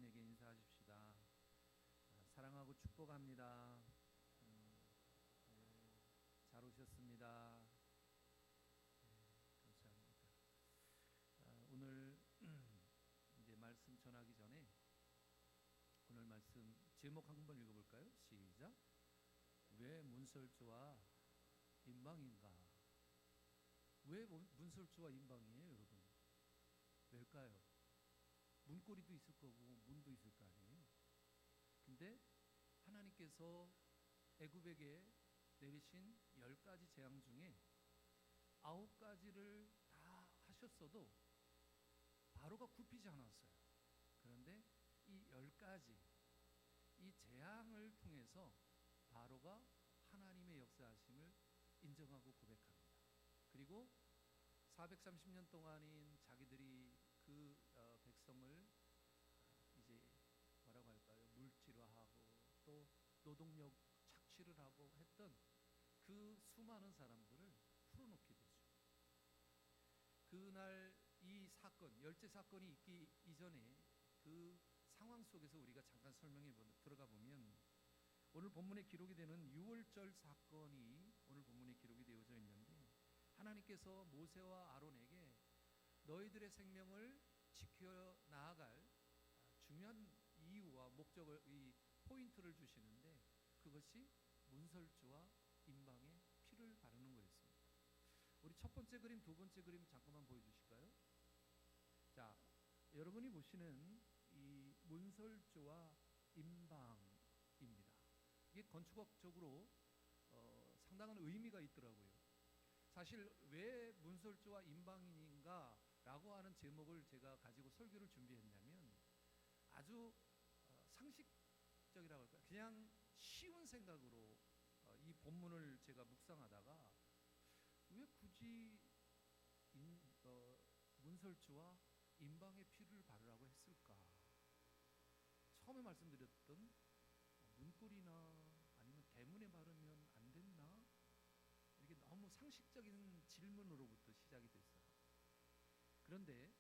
주인에게 인사하십시다. 사랑하고 축복합니다. 잘 오셨습니다. 감사합니다. 오늘 이제 말씀 전하기 전에 오늘 말씀 제목 한번 읽어볼까요? 시작. 왜 문설주와 임방인가? 왜 문설주와 임방이에요, 여러분? 왜일까요? 문고리도 있을 거고 문도 있을 거 아니에요. 근데 하나님께서 애굽에게 내리신 10가지 재앙 중에 9가지를 다 하셨어도 바로가 굽히지 않았어요. 그런데 이 10가지 이 재앙을 통해서 바로가 하나님의 역사하심을 인정하고 고백합니다. 그리고 430년 동안인 자기들이 그 백성을 이제 뭐라고 할까요? 물질화하고 또 노동력 착취를 하고 했던 그 수많은 사람들을 풀어놓게 되죠. 그날 이 사건, 열째 사건이 있기 이전에 그 상황 속에서 우리가 잠깐 설명해 들어가 보면 오늘 본문에 기록이 되는 유월절 사건이 오늘 본문에 기록이 되어져 있는데 하나님께서 모세와 아론에게 너희들의 생명을 지켜 나아갈 중요한 이유와 목적을 이 포인트를 주시는데 그것이 문설주와 임방의 피를 바르는 거였습니다. 우리 첫 번째 그림, 두 번째 그림 잠깐만 보여주실까요? 자, 여러분이 보시는 이 문설주와 임방입니다. 이게 건축학적으로 상당한 의미가 있더라고요. 사실 왜 문설주와 임방인가 라고 하는 제목을 제가 가지고 설교를 준비했냐면 아주 상식적이라고 할까요? 그냥 쉬운 생각으로 이 본문을 제가 묵상하다가 왜 굳이 문설주와 임방의 피를 바르라고 했을까? 처음에 말씀드렸던 문고리나 아니면 대문에 바르면 안 됐나? 이게 너무 상식적인 질문으로부터 시작이 됐어요. 그런데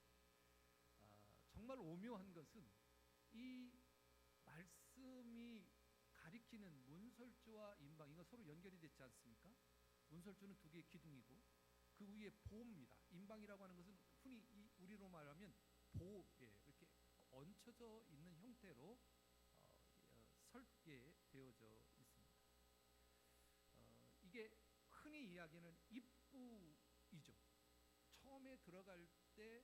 정말 오묘한 것은 이 말씀이 가리키는 문설주와 임방, 이거 서로 연결이 됐지 않습니까? 문설주는 두 개의 기둥이고 그 위에 보입니다. 임방이라고 하는 것은 흔히 우리로 말하면 보에 이렇게 얹혀져 있는 형태로 설계되어져 있습니다. 이게 흔히 이야기하는 입구이죠. 처음에 들어갈 때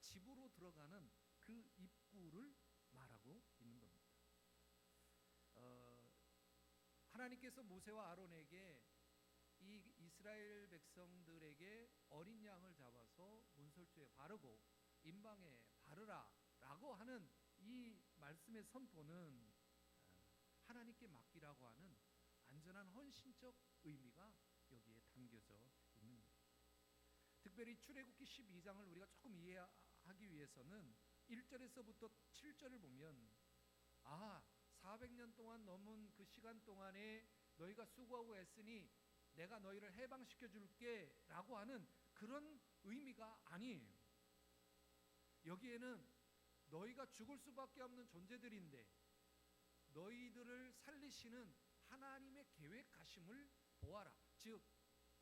집으로 들어가는 그 입구를 말하고 있는 겁니다. 하나님께서 모세와 아론에게 이 이스라엘 백성들에게 어린 양을 잡아서 문설주에 바르고 임방에 바르라 라고 하는 이 말씀의 선포는 하나님께 맡기라고 하는 완전한 헌신적 의미가 여기에 담겨져 있는 거예요. 특별히 출애굽기 12장을 우리가 조금 이해하기 위해서는 1절에서부터 7절을 보면 400년 동안 넘은 그 시간 동안에 너희가 수고하고 애쓰니 내가 너희를 해방시켜 줄게 라고 하는 그런 의미가 아니에요. 여기에는 너희가 죽을 수밖에 없는 존재들인데 너희들을 살리시는 하나님의 계획하심을 보아라. 즉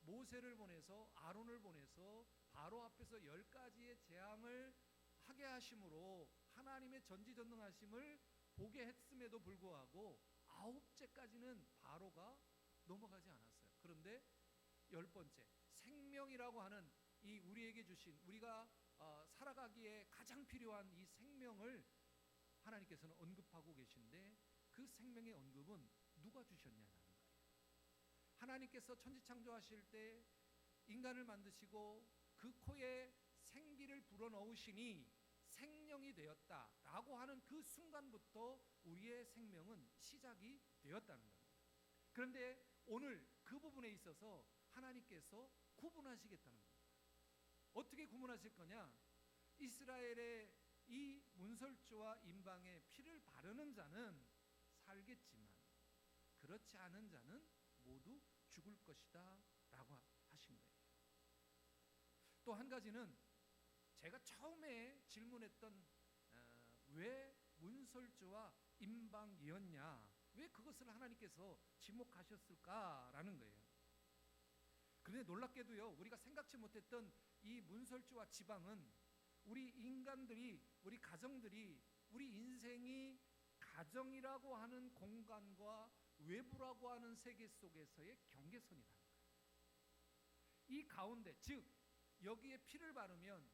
모세를 보내서 아론을 보내서 바로 앞에서 10가지의 재앙을 하게 하심으로 하나님의 전지전능하심을 보게 했음에도 불구하고 9째까지는 바로가 넘어가지 않았어요. 그런데 10번째 생명이라고 하는 이 우리에게 주신 우리가 살아가기에 가장 필요한 이 생명을 하나님께서는 언급하고 계신데 그 생명의 언급은 누가 주셨냐는 거예요. 하나님께서 천지창조하실 때 인간을 만드시고 그 코에 생기를 불어넣으시니 생명이 되었다라고 하는 그 순간부터 우리의 생명은 시작이 되었다는 겁니다. 그런데 오늘 그 부분에 있어서 하나님께서 구분하시겠다는 겁니다. 어떻게 구분하실 거냐? 이스라엘의 이 문설주와 임방에 피를 바르는 자는 살겠지만 그렇지 않은 자는 모두 죽을 것이다 라고 하신 거예요. 또 한 가지는 제가 처음에 질문했던 왜 문설주와 임방이었냐? 왜 그것을 하나님께서 지목하셨을까라는 거예요. 그런데 놀랍게도요, 우리가 생각지 못했던 이 문설주와 지방은 우리 인간들이, 우리 가정들이, 우리 인생이 가정이라고 하는 공간과 외부라고 하는 세계 속에서의 경계선이라는 거예요. 이 가운데, 즉 여기에 피를 바르면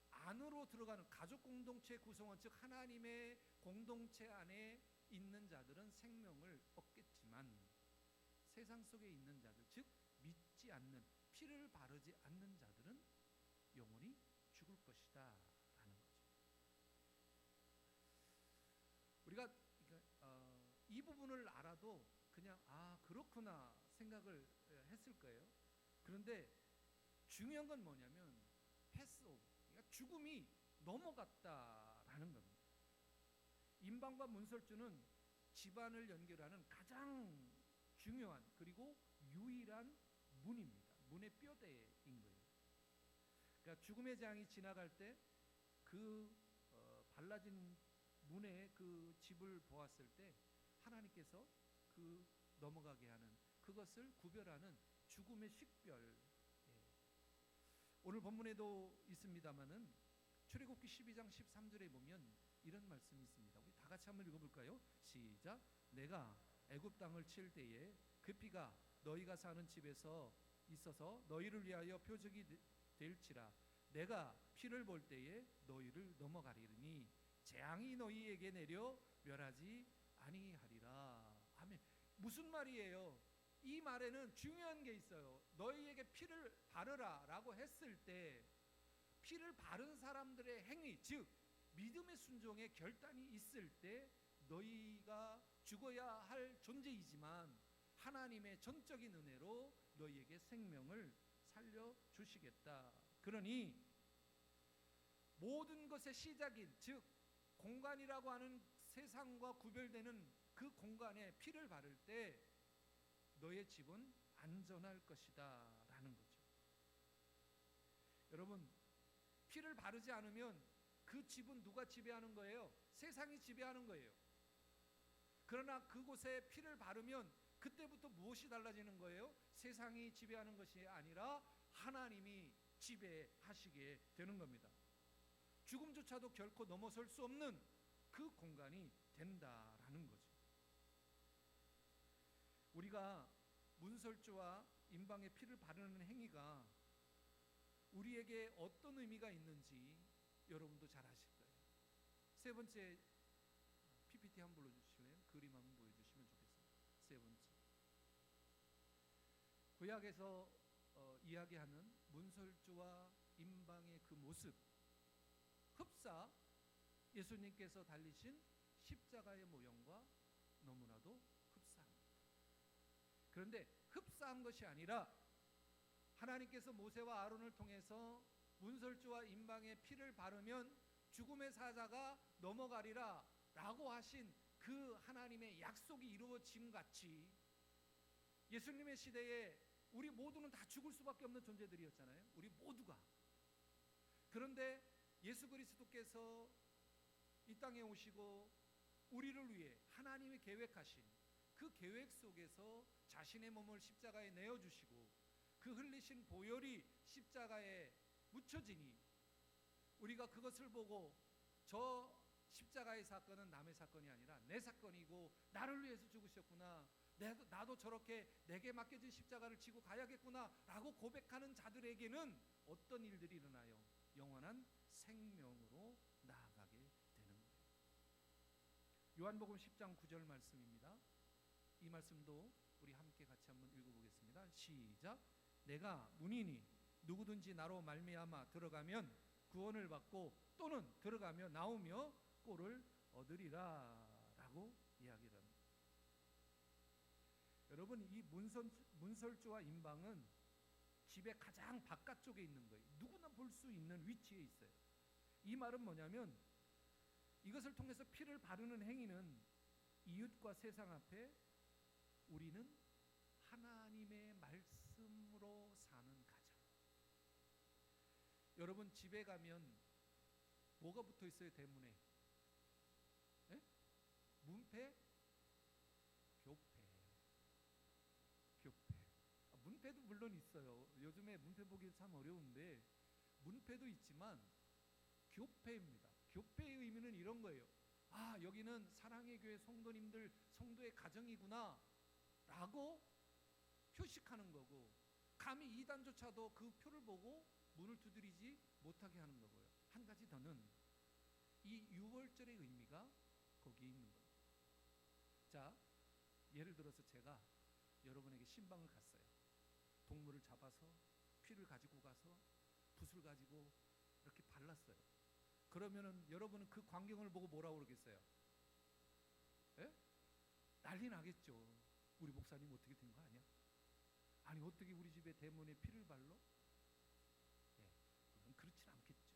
안으로 들어가는 가족 공동체 구성원, 즉 하나님의 공동체 안에 있는 자들은 생명을 얻겠지만 세상 속에 있는 자들, 즉 믿지 않는, 피를 바르지 않는 자들은 영원히 죽을 것이다 라는 거죠. 우리가 이 부분을 알아도 그냥 그렇구나 생각을 했을 거예요. 그런데 중요한 건 뭐냐면 패스오브, 그러니까 죽음이 넘어갔다라는 겁니다. 임방과 문설주는 집안을 연결하는 가장 중요한 그리고 유일한 문입니다. 문의 뼈대인 거예요. 그러니까 죽음의 재앙이 지나갈 때 그 발라진 문의 그 집을 보았을 때 하나님께서 그 넘어가게 하는, 그것을 구별하는 죽음의 식별. 오늘 본문에도 있습니다마는 출애굽기 12장 13절에 보면 이런 말씀이 있습니다. 우리 다 같이 한번 읽어볼까요? 시작. 내가 애굽 땅을 칠 때에 그 피가 너희가 사는 집에서 있어서 너희를 위하여 표적이 될지라. 내가 피를 볼 때에 너희를 넘어가리니 재앙이 너희에게 내려 멸하지 아니하리라. 아멘. 무슨 말이에요? 이 말에는 중요한 게 있어요. 너희에게 피를 바르라 라고 했을 때 피를 바른 사람들의 행위, 즉 믿음의 순종에 결단이 있을 때 너희가 죽어야 할 존재이지만 하나님의 전적인 은혜로 너희에게 생명을 살려주시겠다. 그러니 모든 것의 시작인, 즉 공간이라고 하는 세상과 구별되는 그 공간에 피를 바를 때 너의 집은 안전할 것이다 라는 거죠. 여러분, 피를 바르지 않으면 그 집은 누가 지배하는 거예요? 세상이 지배하는 거예요. 그러나 그곳에 피를 바르면 그때부터 무엇이 달라지는 거예요? 세상이 지배하는 것이 아니라 하나님이 지배하시게 되는 겁니다. 죽음조차도 결코 넘어설 수 없는 그 공간이 된다라는 거죠. 우리가 문설주와 임방의 피를 바르는 행위가 우리에게 어떤 의미가 있는지 여러분도 잘 아실 거예요. 세 번째 PPT 한번 불러주실래요? 그림 한번 보여주시면 좋겠습니다. 세 번째, 구약에서 이야기하는 문설주와 임방의 그 모습, 흡사 예수님께서 달리신 십자가의 모형과 너무나도 흡사합니다. 그런데 흡사한 것이 아니라 하나님께서 모세와 아론을 통해서 문설주와 임방의 피를 바르면 죽음의 사자가 넘어가리라 라고 하신 그 하나님의 약속이 이루어짐 같이 예수님의 시대에 우리 모두는 다 죽을 수밖에 없는 존재들이었잖아요. 우리 모두가. 그런데 예수 그리스도께서 이 땅에 오시고 우리를 위해 하나님이 계획하신 그 계획 속에서 자신의 몸을 십자가에 내어주시고 그 흘리신 보혈이 십자가에 묻혀지니 우리가 그것을 보고 저 십자가의 사건은 남의 사건이 아니라 내 사건이고 나를 위해서 죽으셨구나, 나도 저렇게 내게 맡겨진 십자가를 지고 가야겠구나 라고 고백하는 자들에게는 어떤 일들이 일어나요? 영원한 생명으로 나아가게 되는 거예요. 요한복음 10장 9절 말씀입니다. 이 말씀도 우리 함께 같이 한번 읽어보겠습니다. 시작. 내가 문이니 누구든지 나로 말미암아 들어가면 구원을 받고 또는 들어가며 나오며 꼴을 얻으리라 라고 이야기를 합니다. 여러분, 이 문설주와 임방은 집의 가장 바깥쪽에 있는 거예요. 누구나 볼 수 있는 위치에 있어요. 이 말은 뭐냐면 이것을 통해서 피를 바르는 행위는 이웃과 세상 앞에 우리는 하나님의 말씀으로 사는 가정. 여러분, 집에 가면 뭐가 붙어 있어요? 대문에? 네? 문패, 교패, 교패. 문패도 물론 있어요. 요즘에 문패 보기 참 어려운데 문패도 있지만 교패입니다. 교패의 의미는 이런 거예요. 아, 여기는 사랑의 교회 성도님들, 성도의 가정이구나 라고 표식하는 거고, 감히 이단조차도 그 표를 보고 문을 두드리지 못하게 하는 거고요. 한 가지 더는 이 유월절의 의미가 거기에 있는 겁니다. 자, 예를 들어서 제가 여러분에게 신방을 갔어요. 동물을 잡아서 피를 가지고 가서 붓을 가지고 이렇게 발랐어요. 그러면은 여러분은 그 광경을 보고 뭐라고 그러겠어요? 예? 난리 나겠죠. 우리 목사님 어떻게 된 거 아니야? 아니, 어떻게 우리 집에 대문에 피를 발로? 예, 물론 그렇진 않겠죠.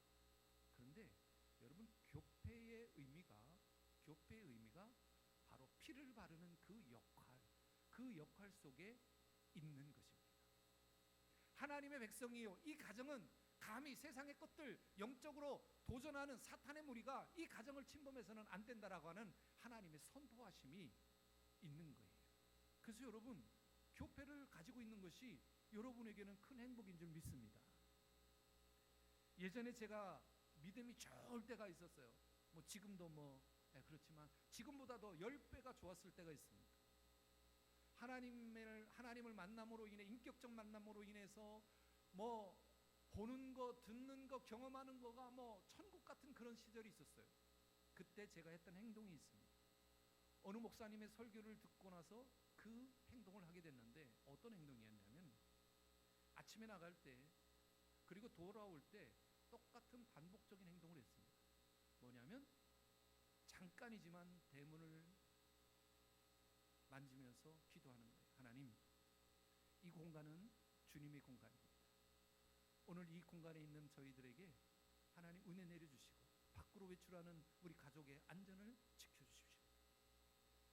그런데 여러분, 교패의 의미가 바로 피를 바르는 그 역할 속에 있는 것입니다. 하나님의 백성이요, 이 가정은 감히 세상의 것들, 영적으로 도전하는 사탄의 무리가 이 가정을 침범해서는 안 된다라고 하는 하나님의 선포하심이 있는 거예요. 그래서 여러분, 교패를 가지고 있는 것이 여러분에게는 큰 행복인 줄 믿습니다. 예전에 제가 믿음이 좋을 때가 있었어요. 뭐 지금도 그렇지만 지금보다도 10배가 좋았을 때가 있습니다. 하나님을 만남으로 인해, 인격적 만남으로 인해서 보는 거, 듣는 거, 경험하는 거가 천국 같은 그런 시절이 있었어요. 그때 제가 했던 행동이 있습니다. 어느 목사님의 설교를 듣고 나서 그 행동을 하게 됐는데, 어떤 행동이었냐면 아침에 나갈 때 그리고 돌아올 때 똑같은 반복적인 행동을 했습니다. 뭐냐면 잠깐이지만 대문을 만지면서 기도하는 거예요. 하나님, 이 공간은 주님의 공간입니다. 오늘 이 공간에 있는 저희들에게 하나님 은혜 내려주시고 밖으로 외출하는 우리 가족의 안전을 지켜주십시오.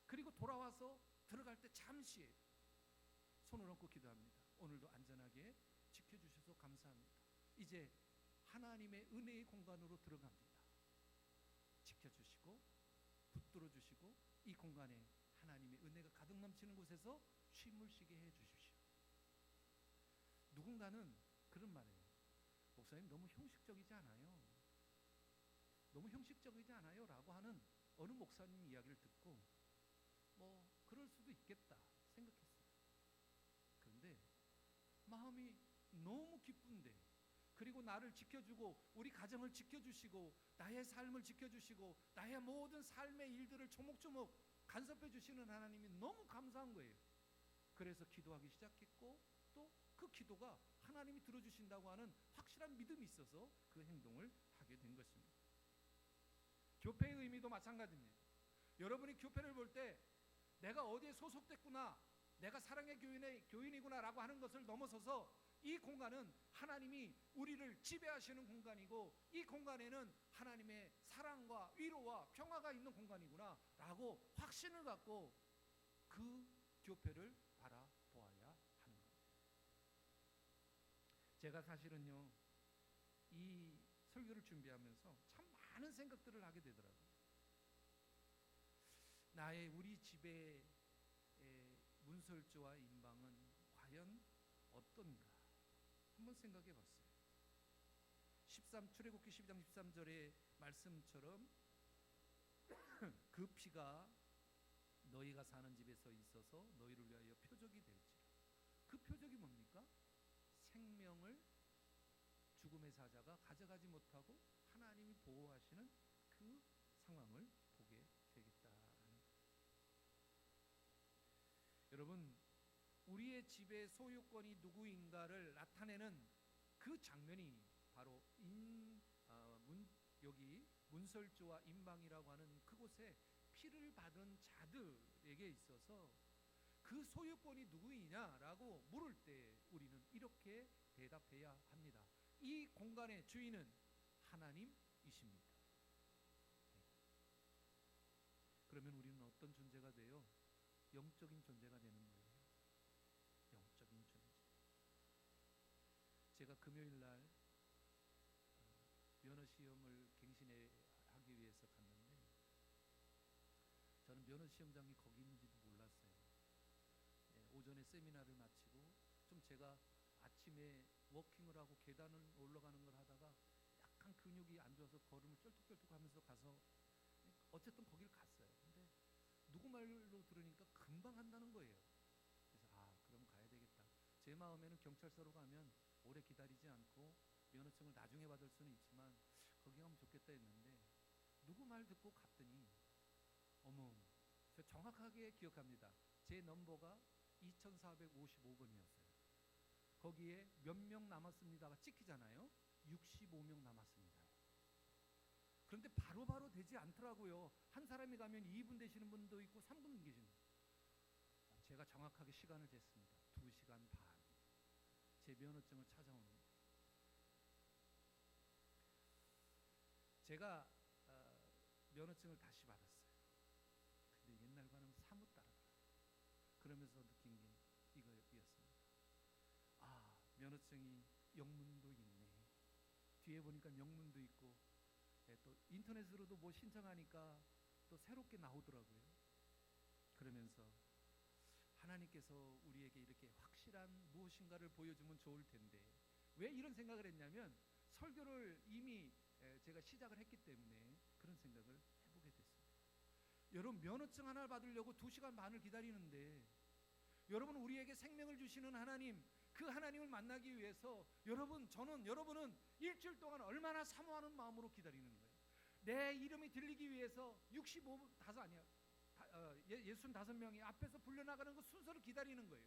그리고 돌아와서 들어갈 때 잠시 손을 얹고 기도합니다. 오늘도 안전하게 지켜주셔서 감사합니다. 이제 하나님의 은혜의 공간으로 들어갑니다. 지켜주시고 붙들어 주시고 이 공간에 하나님의 은혜가 가득 넘치는 곳에서 쉼을 쉬게 해주십시오. 누군가는 그런 말이에요. 목사님, 너무 형식적이지 않아요? 너무 형식적이지 않아요? 라고 하는 어느 목사님 이야기를 듣고 그럴 수도 있겠다 생각했어요. 그런데 마음이 너무 기쁜데, 그리고 나를 지켜주고 우리 가정을 지켜주시고 나의 삶을 지켜주시고 나의 모든 삶의 일들을 조목조목 간섭해 주시는 하나님이 너무 감사한 거예요. 그래서 기도하기 시작했고, 또 그 기도가 하나님이 들어주신다고 하는 확실한 믿음이 있어서 그 행동을 하게 된 것입니다. 교패의 의미도 마찬가지입니다. 여러분이 교패를 볼 때 내가 어디에 소속됐구나, 내가 사랑의 교인이구나 라고 하는 것을 넘어서서 이 공간은 하나님이 우리를 지배하시는 공간이고, 이 공간에는 하나님의 사랑과 위로와 평화가 있는 공간이구나 라고 확신을 갖고 그 교패를 바라보아야 하는 겁니다. 제가 사실은요, 이 설교를 준비하면서 참 많은 생각들을 하게 되더라고요. 우리 집의 문설주와 임방은 과연 어떤가 한번 생각해 봤어요. 출애굽기 12장 13절의 말씀처럼 그 피가 너희가 사는 집에서 있어서 너희를 위하여 표적이 될지라. 그 표적이 뭡니까? 생명을 죽음의 사자가 가져가지 못하고 하나님이 보호하시는 그 상황을 보게 되겠다는 거예요. 여러분, 우리의 집의 소유권이 누구인가를 나타내는 그 장면이 바로 여기 문설주와 임방이라고 하는 그곳에 피를 받은 자들에게 있어서 그 소유권이 누구이냐라고 물을 때 우리는 이렇게 대답해야 합니다. 이 공간의 주인은 하나님이십니다. 그러면 우리는 어떤 존재가 돼요? 영적인 존재가 되는 거예요. 영적인 존재. 제가 금요일 날 면허 시험을 갱신하기 위해서 갔는데, 저는 저는 면허 시험장이 거기 있는지도 몰랐어요. 오전에 세미나를 마치고 좀 제가 아침에 워킹을 하고 계단을 올라가는 걸 하다가 약간 근육이 안 좋아서 걸음을 쩔뚝쩔뚝하면서 가서 어쨌든 거기를 갔어요. 근데 누구 말로 들으니까 금방 한다는 거예요. 그래서 그럼 가야 되겠다. 제 마음에는 경찰서로 가면 오래 기다리지 않고 면허증을 나중에 받을 수는 있지만 거기 가면 좋겠다 했는데 누구 말 듣고 갔더니 어머, 저 정확하게 기억합니다. 제 넘버가 2455번이었어요. 거기에 몇 명 남았습니다가 찍히잖아요. 65명 남았습니다. 그런데 바로바로 되지 않더라고요. 한 사람이 가면 2분 되시는 분도 있고 3분 계시는 분. 제가 정확하게 시간을 쟀습니다. 2시간 반. 제 면허증을 찾아오는 거예요. 제가 면허증을 다시 받았어요. 근데 옛날과는 사뭇 다르더라고요. 그러면서 느낀 게 이거였습니다. 면허증이 영문도 있네. 뒤에 보니까 영문도 있고, 또 인터넷으로도 뭐 신청하니까 또 새롭게 나오더라고요. 그러면서 하나님께서 우리에게 이렇게 확실한 무엇인가를 보여주면 좋을 텐데, 왜 이런 생각을 했냐면 설교를 이미 제가 시작을 했기 때문에 그런 생각을 해보게 됐습니다. 여러분, 면허증 하나를 받으려고 2시간 반을 기다리는데, 여러분, 우리에게 생명을 주시는 하나님, 그 하나님을 만나기 위해서 여러분은 일주일 동안 얼마나 사모하는 마음으로 기다리는 거예요. 내 이름이 들리기 위해서 65명이 앞에서 불려나가는 그 순서를 기다리는 거예요.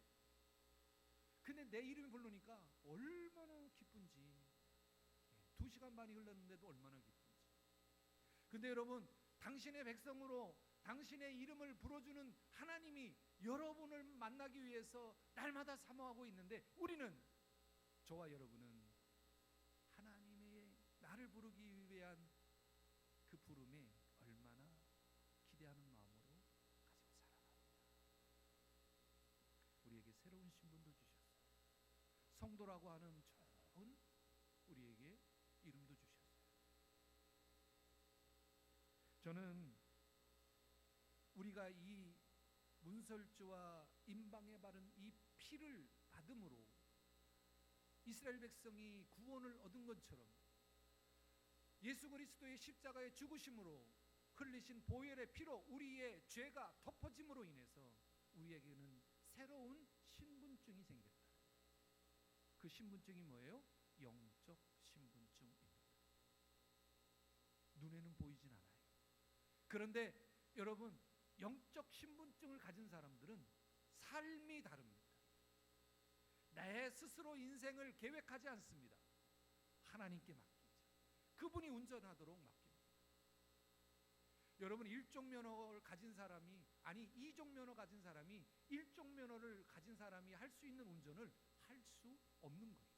근데 내 이름이 부르니까 얼마나 기쁜지. 2시간 반이 흘렀는데도 얼마나 기쁜지. 근데 여러분, 당신의 백성으로 당신의 이름을 불러주는 하나님이 여러분을 만나기 위해서 날마다 사모하고 있는데, 저와 여러분은 하나님의 나를 부르기 위한 그 부름에 얼마나 기대하는 마음으로 가지고 살아갑니다. 우리에게 새로운 신분도 주셨어요. 성도라고 하는 좋은 우리에게 이름도 주셨어요. 저는 우리가 이 문설주와 임방에 바른 이 피를 받음으로 이스라엘 백성이 구원을 얻은 것처럼 예수 그리스도의 십자가의 죽으심으로 흘리신 보혈의 피로 우리의 죄가 덮어짐으로 인해서 우리에게는 새로운 신분증이 생겼다. 그 신분증이 뭐예요? 영적 신분증입니다. 눈에는 보이진 않아요. 그런데 여러분, 영적 신분증을 가진 사람들은 삶이 다릅니다. 내 스스로 인생을 계획하지 않습니다. 하나님께 맡기죠. 그분이 운전하도록 맡깁니다. 여러분, 1종 면허를 가진 사람이, 2종 면허 가진 사람이 1종 면허를 가진 사람이 할 수 있는 운전을 할 수 없는 거예요.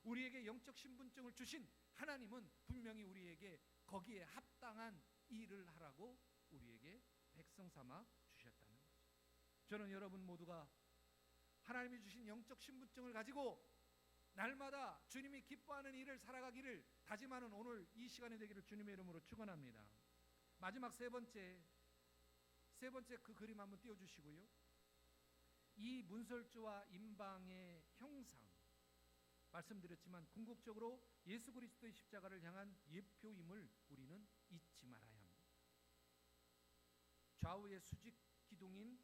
우리에게 영적 신분증을 주신 하나님은 분명히 우리에게 거기에 합당한 일을 하라고 우리에게 백성 삼아 주셨다는 거죠. 저는 여러분 모두가 하나님이 주신 영적 신분증을 가지고 날마다 주님이 기뻐하는 일을 살아가기를 다짐하는 오늘 이 시간이 되기를 주님의 이름으로 축원합니다. 마지막 세 번째 그 그림 한번 띄워주시고요. 이 문설주와 임방의 형상, 말씀드렸지만 궁극적으로 예수 그리스도의 십자가를 향한 예표임을 우리는 잊지 말아야 합니다. 좌우의 수직 기둥인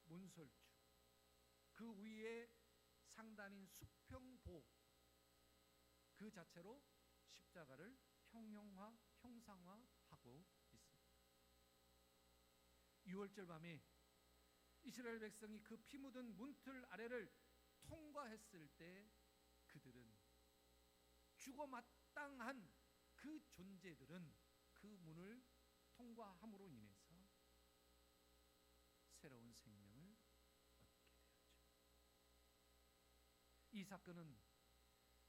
문설주, 그 위에 상단인 수평보, 그 자체로 십자가를 형상화하고 있습니다. 6월절 밤에 이스라엘 백성이 그 피 묻은 문틀 아래를 통과했을 때 그들은 죽어 마땅한 그 존재들은 그 문을 통과함으로 인해서 새로운 생명을 얻게 되었죠. 이 사건은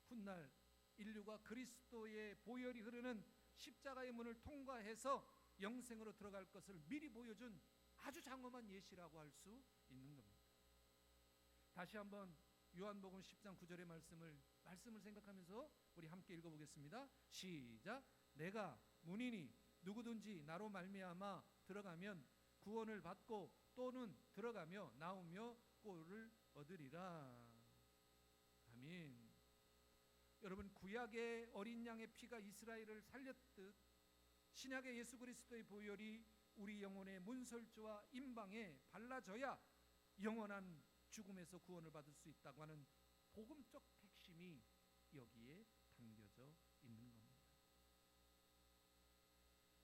훗날 인류가 그리스도의 보혈이 흐르는 십자가의 문을 통과해서 영생으로 들어갈 것을 미리 보여준 아주 장엄한 예시라고 할 수 있는 겁니다. 다시 한번 요한복음 10장 9절의 말씀을 생각하면서 우리 함께 읽어보겠습니다. 시작. 내가 문이니 누구든지 나로 말미암아 들어가면 구원을 받고 또는 들어가며 나오며 꼴을 얻으리라. 아멘. 여러분, 구약의 어린 양의 피가 이스라엘을 살렸듯 신약의 예수 그리스도의 보혈이 우리 영혼의 문설주와 임방에 발라져야 영원한 죽음에서 구원을 받을 수 있다고 하는 복음적 핵심이 여기에 담겨져 있는 겁니다.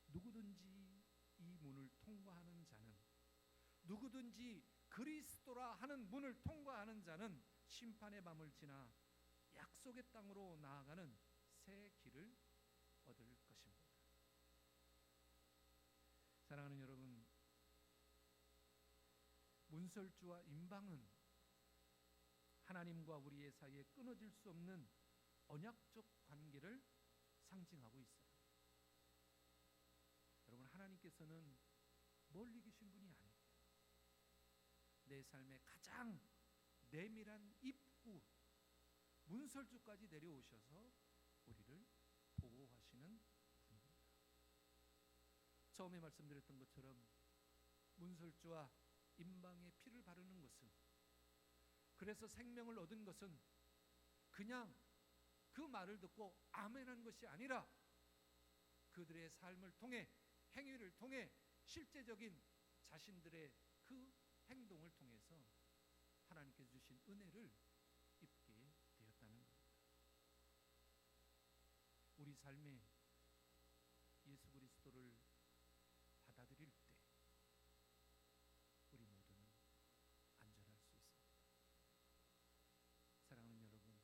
누구든지 이 문을 통과하는 자는, 누구든지 그리스도라 하는 문을 통과하는 자는 심판의 밤을 지나 약속의 땅으로 나아가는 새 길을 얻을 것입니다. 사랑하는 여러분, 문설주와 임방은 하나님과 우리의 사이에 끊어질 수 없는 언약적 관계를 상징하고 있어요. 여러분, 하나님께서는 멀리 계신 분이 아닙니다. 내 삶의 가장 내밀한 입구 문설주까지 내려오셔서 우리를 보호하시는 분입니다. 처음에 말씀드렸던 것처럼 문설주와 임방에 피를 바르는 것은, 그래서 생명을 얻은 것은 그냥 그 말을 듣고 아멘한 것이 아니라 그들의 삶을 통해, 행위를 통해 실제적인 자신들의 그 행동을 통해서 하나님께서 주신 은혜를 입게 되었다는 겁니다. 우리 삶에 예수 그리스도를 받아들일 때 우리 모두는 안전할 수 있습니다. 사랑하는 여러분,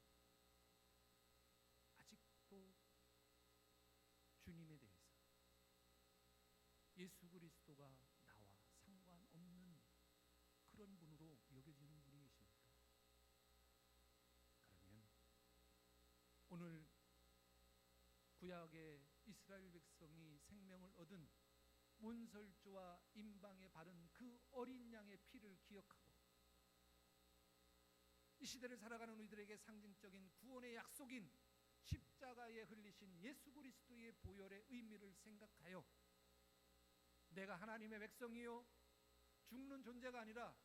아직도 주님에 대해서 예수 그리스도가 나와 상관없는 그런 분으로 여겨지는 분이 계십니까? 그러면 오늘 구약의 이스라엘 백성이 생명을 얻은 문설주와 임방에 바른 그 어린 양의 피를 기억하고 이 시대를 살아가는 우리들에게 상징적인 구원의 약속인 십자가에 흘리신 예수 그리스도의 보혈의 의미를 생각하여 내가 하나님의 백성이요 죽는 존재가 아니라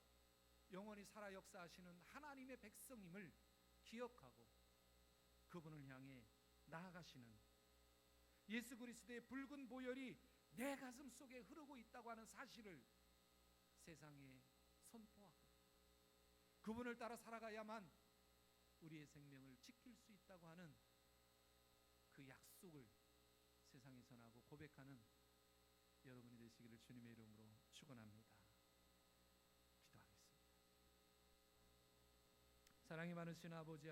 영원히 살아 역사하시는 하나님의 백성임을 기억하고 그분을 향해 나아가시는 예수 그리스도의 붉은 보혈이 내 가슴 속에 흐르고 있다고 하는 사실을 세상에 선포하고 그분을 따라 살아가야만 우리의 생명을 지킬 수 있다고 하는 그 약속을 세상에 전하고 고백하는 여러분이 되시기를 주님의 이름으로 축원합니다. 기도하겠습니다. 사랑이 많으신 아버지